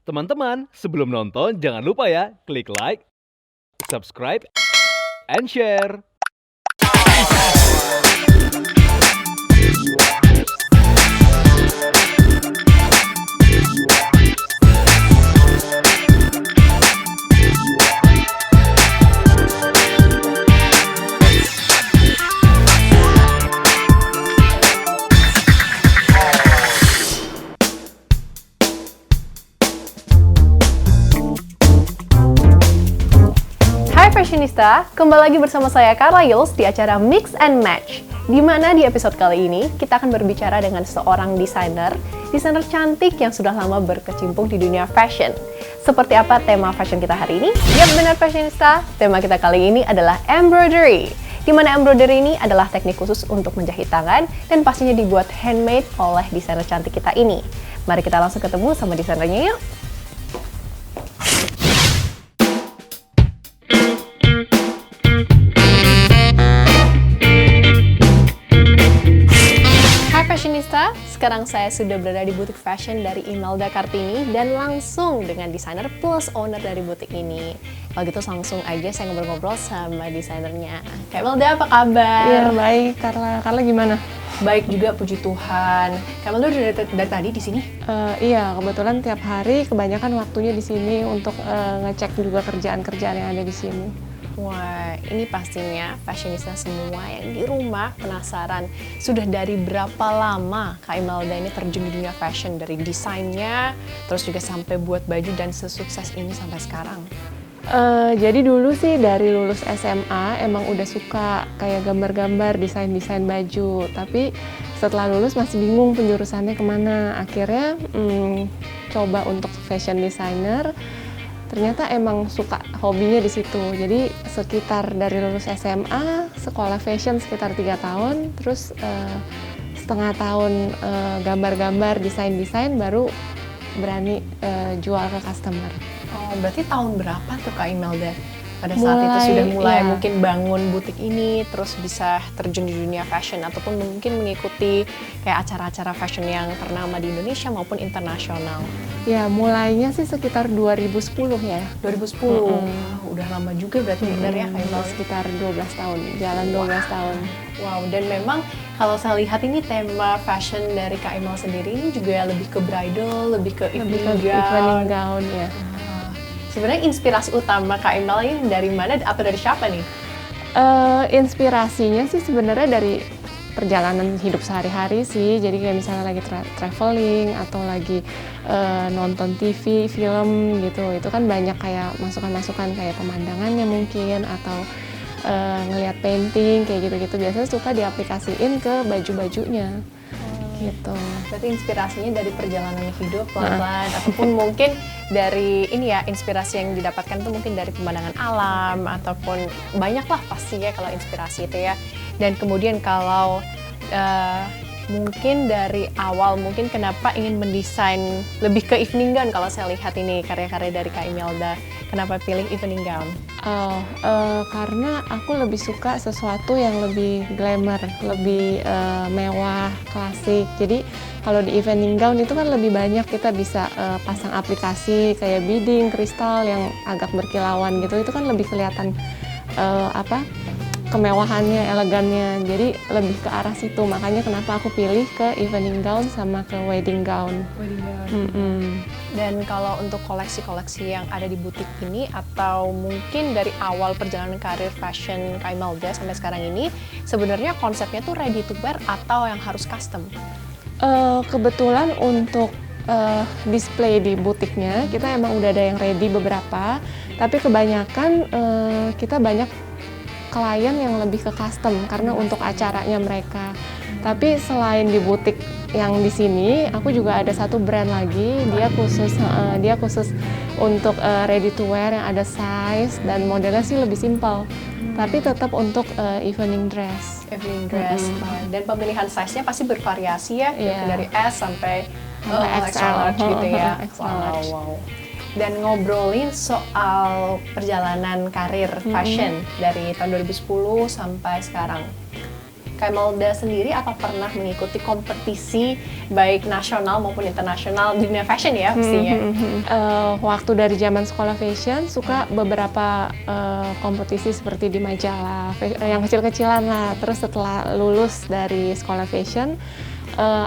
Teman-teman, sebelum nonton jangan lupa ya, klik like, subscribe, and share. Hai Fashionista, kembali lagi bersama saya Carla Yuls di acara Mix and Match. Di mana di episode kali ini kita akan berbicara dengan seorang desainer cantik yang sudah lama berkecimpung di dunia fashion. Seperti apa tema fashion kita hari ini? Yap, benar Fashionista, tema kita kali ini adalah embroidery. Di mana embroidery ini adalah teknik khusus untuk menjahit tangan dan pastinya dibuat handmade oleh desainer cantik kita ini. Mari kita langsung ketemu sama desainernya yuk. Fashionista, sekarang saya sudah berada di butik fashion dari Imelda Kartini dan langsung dengan desainer plus owner dari butik ini. Kalau gitu langsung aja saya ngobrol-ngobrol sama desainernya. Kak Imelda, apa kabar? Iya, baik. Carla gimana? Baik juga, puji Tuhan. Kak Imelda udah dari tadi di sini? Iya, kebetulan tiap hari kebanyakan waktunya di sini untuk ngecek juga kerjaan-kerjaan yang ada di sini. Wah, ini pastinya fashionista semua yang di rumah penasaran. Sudah dari berapa lama Kak Imelda ini terjun di dunia fashion? Dari desainnya, terus juga sampai buat baju dan sesukses ini sampai sekarang. Jadi dulu sih dari lulus SMA emang udah suka kayak gambar-gambar, desain-desain baju. Tapi setelah lulus masih bingung penjurusannya kemana. Akhirnya coba untuk fashion designer. Ternyata emang suka hobinya di situ. Jadi sekitar dari lulus SMA, sekolah fashion sekitar 3 tahun, terus setengah tahun gambar-gambar, desain-desain, baru berani jual ke customer. Oh, berarti tahun berapa tuh Kak Imelda? Pada saat itu sudah mulai mungkin bangun butik ini, terus bisa terjun di dunia fashion, ataupun mungkin mengikuti kayak acara-acara fashion yang ternama di Indonesia maupun internasional. Ya, mulainya sih sekitar 2010 ya. 2010, udah lama juga berarti benar ya Kak Imelda? Sekitar 12 tahun, jalan 12 tahun. Wow, dan memang kalau saya lihat ini tema fashion dari Kak Imel sendiri ini juga lebih ke bridal, lebih ke evening gown ya. Sebenarnya inspirasi utama Kak Imel ini dari mana atau dari siapa nih? Inspirasinya sih sebenarnya dari perjalanan hidup sehari-hari sih. Jadi kayak misalnya lagi traveling atau lagi nonton TV, film gitu. Itu kan banyak kayak masukan-masukan kayak pemandangannya mungkin atau ngelihat painting kayak gitu-gitu. Biasanya suka diaplikasiin ke baju-bajunya. Gitu. Berarti inspirasinya dari perjalanan hidup pelan-pelan ataupun mungkin dari ini ya, inspirasi yang didapatkan tuh mungkin dari pemandangan alam ataupun banyak lah pastinya kalau inspirasi itu ya. Dan kemudian kalau mungkin dari awal mungkin kenapa ingin mendesain lebih ke evening gown, kalau saya lihat ini karya-karya dari Kak Imelda, kenapa pilih evening gown? Karena aku lebih suka sesuatu yang lebih glamour, lebih mewah, klasik. Jadi kalau di evening gown itu kan lebih banyak kita bisa pasang aplikasi kayak beading, kristal yang agak berkilauan gitu. Itu kan lebih kelihatan kemewahannya, elegannya. Jadi lebih ke arah situ. Makanya kenapa aku pilih ke evening gown sama ke wedding gown. Dan kalau untuk koleksi-koleksi yang ada di butik ini atau mungkin dari awal perjalanan karir fashion Kak Imelda sampai sekarang ini, sebenarnya konsepnya tuh ready to wear atau yang harus custom? Kebetulan untuk display di butiknya kita emang udah ada yang ready beberapa. Tapi kebanyakan kita banyak klien yang lebih ke custom karena untuk acaranya mereka. Tapi selain di butik yang di sini, aku juga ada satu brand lagi. Dia khusus untuk ready to wear yang ada size dan modelnya sih lebih simpel. Tapi tetap untuk evening dress. Evening dress. Dan pemilihan size-nya pasti bervariasi ya, dari S sampai extra large gitu ya. Wow. Dan ngobrolin soal perjalanan karir fashion dari tahun 2010 sampai sekarang. Kak Imelda sendiri apa pernah mengikuti kompetisi baik nasional maupun internasional di dunia fashion ya pastinya? Waktu dari zaman sekolah fashion suka beberapa kompetisi seperti di majalah yang kecil-kecilan lah. Terus setelah lulus dari sekolah fashion,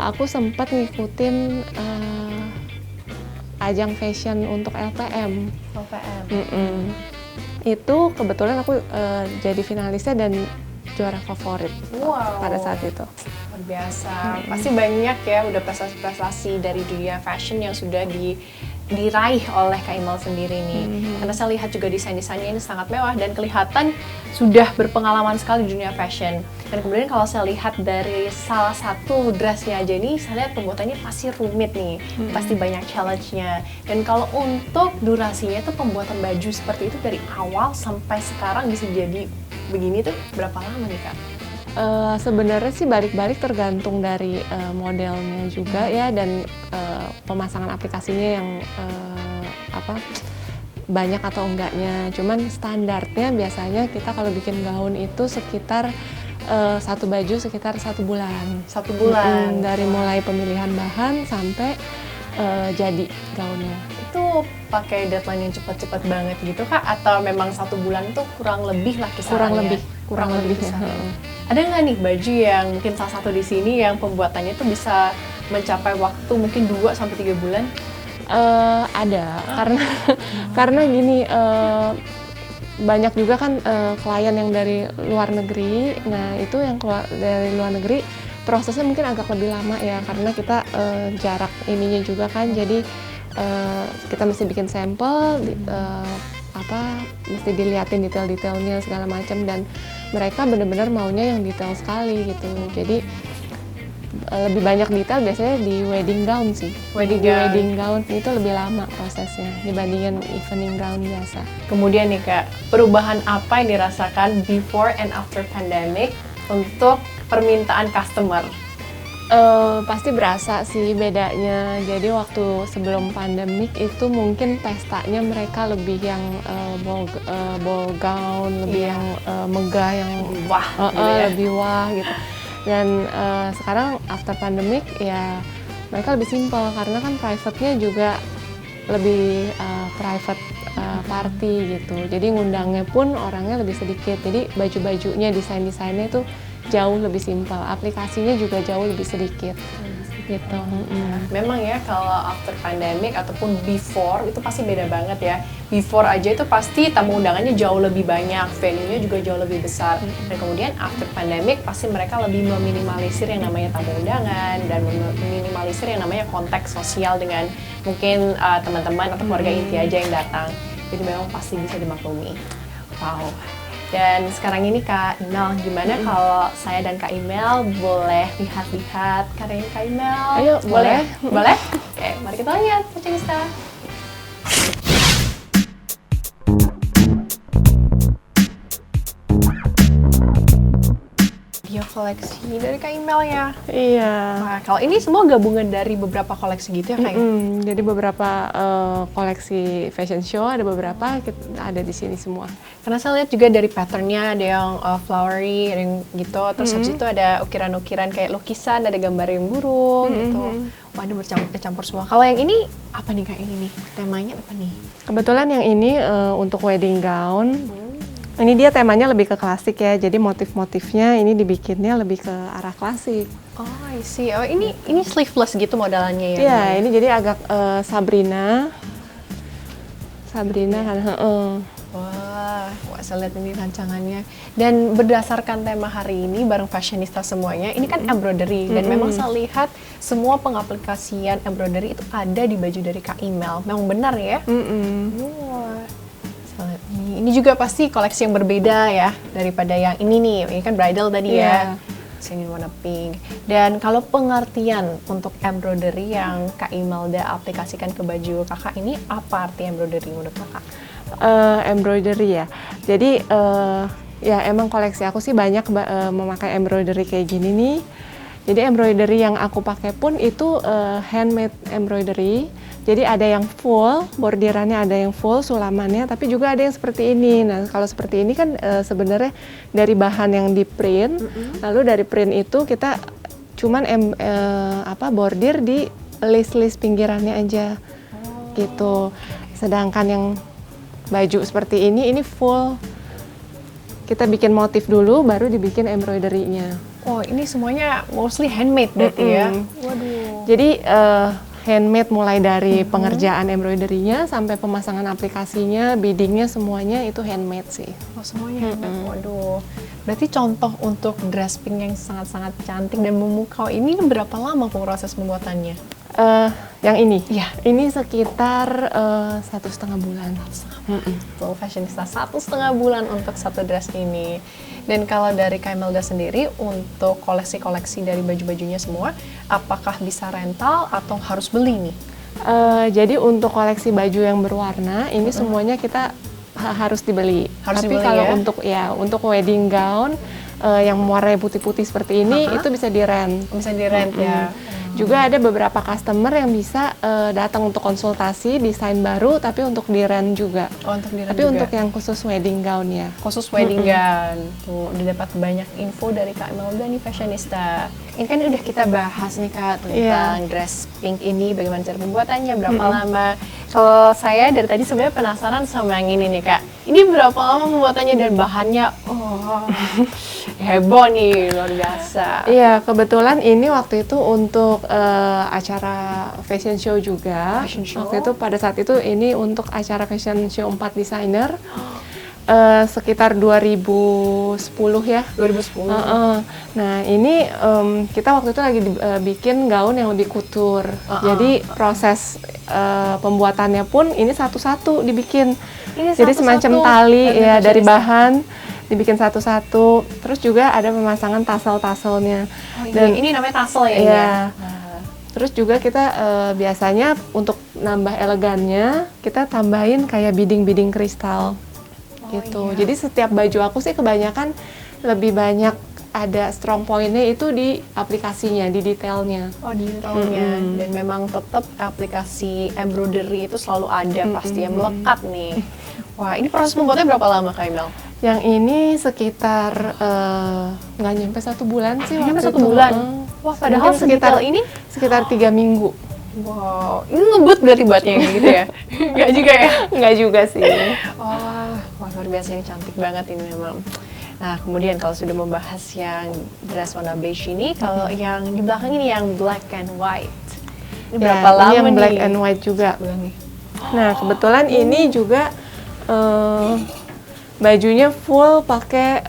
aku sempat ngikutin ajang fashion untuk LPM. LPM. Itu kebetulan aku jadi finalisnya dan juara favorit pada saat itu. Luar biasa. Pasti banyak ya udah prestasi-prestasi dari dunia fashion yang sudah diraih oleh Kak Imel sendiri nih. Karena saya lihat juga desain-desainnya ini sangat mewah dan kelihatan sudah berpengalaman sekali di dunia fashion. Dan kemudian kalau saya lihat dari salah satu dressnya aja nih, saya lihat pembuatannya pasti rumit nih, pasti banyak challenge-nya. Dan kalau untuk durasinya itu pembuatan baju seperti itu dari awal sampai sekarang bisa jadi begini tuh berapa lama nih Kak? Sebenarnya sih balik-balik tergantung dari modelnya juga ya, dan pemasangan aplikasinya yang banyak atau enggaknya. Cuman standarnya biasanya kita kalau bikin gaun itu sekitar satu baju sekitar 1 bulan. 1 bulan? Dari mulai pemilihan bahan sampai jadi gaunnya. Itu pakai deadline yang cepat-cepat banget gitu Kak? Atau memang 1 bulan itu kurang lebih lah kisarannya? Kurang lebih kisarannya. Ada nggak nih baju yang mungkin salah satu di sini yang pembuatannya itu bisa mencapai waktu mungkin 2-3 bulan? Ada, karena gini, banyak juga kan klien yang dari luar negeri. Nah itu yang keluar dari luar negeri prosesnya mungkin agak lebih lama ya, karena kita jarak ininya juga kan, jadi kita mesti bikin sampel, mesti diliatin detail-detailnya segala macam, dan mereka benar-benar maunya yang detail sekali gitu. Jadi lebih banyak detail biasanya di wedding gown sih. Wedding gown itu lebih lama prosesnya dibandingin evening gown biasa. Kemudian nih Kak, perubahan apa yang dirasakan before and after pandemic untuk permintaan customer? Pasti berasa sih bedanya. Jadi waktu sebelum pandemik itu mungkin pestanya mereka lebih yang ball gown, lebih yang megah, yang wah, gitu ya? lebih wah gitu. Dan sekarang after pandemic ya mereka lebih simple, karena kan private-nya juga lebih private party gitu. Jadi ngundangnya pun orangnya lebih sedikit. Jadi baju-bajunya, desain-desainnya itu jauh lebih simpel, aplikasinya juga jauh lebih sedikit gitu. Memang ya kalau after pandemic ataupun before itu pasti beda banget ya. Before aja itu pasti tamu undangannya jauh lebih banyak, venue-nya juga jauh lebih besar. Dan kemudian after pandemic pasti mereka lebih meminimalisir yang namanya tamu undangan dan meminimalisir yang namanya konteks sosial dengan mungkin teman-teman atau keluarga inti aja yang datang. Jadi memang pasti bisa dimaklumi. Wow. Dan sekarang ini Kak Imel, gimana kalau saya dan Kak Imel boleh lihat-lihat karyanya Kak Imel? Ayo, boleh. Boleh? Oke, mari kita lihat, Fashionista. Dia koleksi dari Kak Imel ya? Iya. Nah, kalau ini semua gabungan dari beberapa koleksi gitu ya Kak? Jadi beberapa koleksi fashion show, ada beberapa ada di sini semua. Karena saya lihat juga dari patternnya ada yang flowery, ada yang gitu. Terus habis itu ada ukiran-ukiran kayak lukisan, ada gambar yang burung gitu. Wah, ini bercampur semua. Kalau yang ini apa nih Kak ini nih? Temanya apa nih? Kebetulan yang ini untuk wedding gown. Ini dia temanya lebih ke klasik ya. Jadi motif-motifnya ini dibikinnya lebih ke arah klasik. Oh, I see. Oh, ini sleeveless gitu modelannya ya? Iya, ini jadi agak Sabrina kan. Wah, saya lihat ini rancangannya. Dan berdasarkan tema hari ini bareng Fashionista semuanya, ini kan embroidery. Dan memang saya lihat semua pengaplikasian embroidery itu ada di baju dari Kak Imel. Memang benar ya? Wah, saya lihat ini juga pasti koleksi yang berbeda ya daripada yang ini nih. Ini kan bridal tadi ya. Sini warna pink. Dan kalau pengertian untuk embroidery yang Kak Imelda aplikasikan ke baju kakak ini, apa arti embroidery menurut kakak? Embroidery ya. Jadi ya emang koleksi aku sih banyak memakai embroidery kayak gini nih. Jadi embroidery yang aku pakai pun itu handmade embroidery, Jadi ada yang full, bordirannya ada yang full, sulamannya, tapi juga ada yang seperti ini. Nah, kalau seperti ini kan sebenarnya dari bahan yang di print, lalu dari print itu kita cuman bordir di list-list pinggirannya aja, gitu. Sedangkan yang baju seperti ini full. Kita bikin motif dulu, baru dibikin embroidery-nya. Oh, ini semuanya mostly handmade berarti ya? Waduh. Jadi handmade mulai dari pengerjaan embroidery-nya sampai pemasangan aplikasinya, biddingnya semuanya itu handmade sih. Oh, semuanya handmade. Waduh. Berarti contoh untuk dress pink yang sangat-sangat cantik dan memukau ini berapa lama proses pembuatannya? Yang ini? Iya. Ini sekitar 1,5 bulan. Tuh, fashionista 1,5 bulan untuk satu dress ini. Dan kalau dari Kak Imelda sendiri, untuk koleksi-koleksi dari baju-bajunya semua, apakah bisa rental atau harus beli nih? Jadi untuk koleksi baju yang berwarna, ini semuanya kita harus dibeli. Harus Tapi dibeli kalau ya? untuk wedding gown yang warnanya putih-putih seperti ini, itu bisa di-rent. Bisa di-rent ya? Juga ada beberapa customer yang bisa datang untuk konsultasi desain baru, tapi untuk di-rent juga. Oh, untuk di-rent Tapi juga? untuk yang khusus wedding gown ya. Khusus wedding gown. Tuh, udah dapat banyak info dari Kak Imelda nih, fashionista. Ini kan udah kita bahas nih Kak tentang dress pink ini, bagaimana cara pembuatannya, berapa lama. Kalau saya dari tadi sebenarnya penasaran sama yang ini nih Kak. Ini berapa lama pembuatannya dan bahannya, heboh nih, luar biasa. Iya, kebetulan ini waktu itu untuk acara fashion show juga. Fashion show? Waktu itu pada saat itu ini untuk acara fashion show 4 desainer. Sekitar 2010 ya. 2010. Nah ini kita waktu itu lagi bikin gaun yang lebih couture. Jadi proses pembuatannya pun ini satu-satu dibikin. Ini Jadi semacam tali ya dari fashionista. bahan dibikin satu-satu. Terus juga ada pemasangan tassel-tasselnya. Dan ini namanya tassel ya? Iya. Terus juga kita biasanya untuk nambah elegannya kita tambahin kayak beading-beading kristal. Gitu. Jadi setiap baju aku sih kebanyakan lebih banyak ada strong point-nya itu di aplikasinya, di detailnya. Oh, di detailnya. Dan memang tetap aplikasi embroidery itu selalu ada pasti yang melekat nih. Wah, ini proses membuatnya berapa lama Kak Imel? Yang ini sekitar nggak nyampe 1 bulan sih waktu Nyampe 1 itu. bulan? Wah, padahal Mungkin sedetail ini? sekitar 3 minggu. Wow, ini ngebut berarti buatnya gitu ya? Enggak juga ya? Nggak juga sih. Wah, luar biasa, yang cantik banget ini memang. Nah, kemudian kalau sudah membahas yang dress warna beige ini, kalau yang di belakang ini yang black and white. Ini berapa Ya, lama ini yang nih? black and white juga. Bulan nih. Nah, kebetulan ini juga bajunya full pakai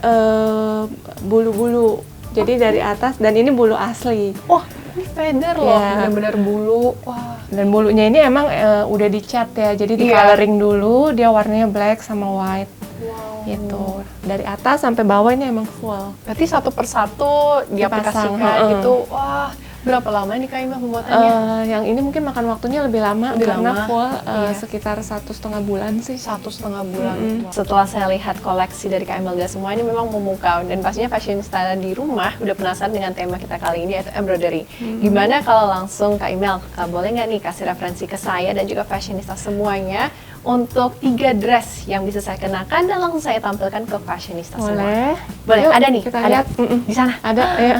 bulu-bulu. Jadi dari atas, dan ini bulu asli. Wah, ini feather loh, Ya. benar-benar bulu. Wah, Dan bulunya ini emang udah dicat ya, jadi di Iya. coloring dulu, dia warnanya black sama white. wow. Gitu. Dari atas sampai bawah ini emang full. Berarti satu persatu diaplikasikan Dipasang, gitu. Wah, berapa lama nih Kak Imel pembuatannya? Yang ini mungkin makan waktunya lebih lama Lebih karena lama, full iya. sekitar 1,5 bulan sih. 1,5 bulan. Setelah saya lihat koleksi dari Kak Imelda semua ini memang memukau, dan pastinya fashionista di rumah udah penasaran dengan tema kita kali ini, yaitu embroidery. Gimana kalau langsung Kak Imel, boleh nggak nih kasih referensi ke saya dan juga fashionista semuanya untuk 3 dress yang bisa saya kenakan dan langsung saya tampilkan ke fashionista semua? Boleh, Yuk, ada nih, kita ada lihat. di sana. Ada ya.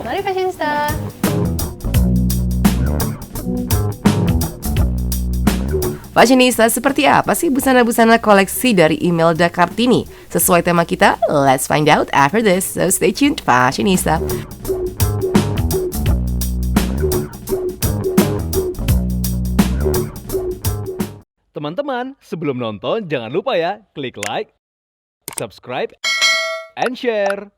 Mari fashionista. Fashionista, seperti apa sih busana-busana koleksi dari Imelda Kartini? Sesuai tema kita, let's find out after this. So stay tuned, Fashionista. Teman-teman, sebelum nonton jangan lupa ya klik like, subscribe, and share.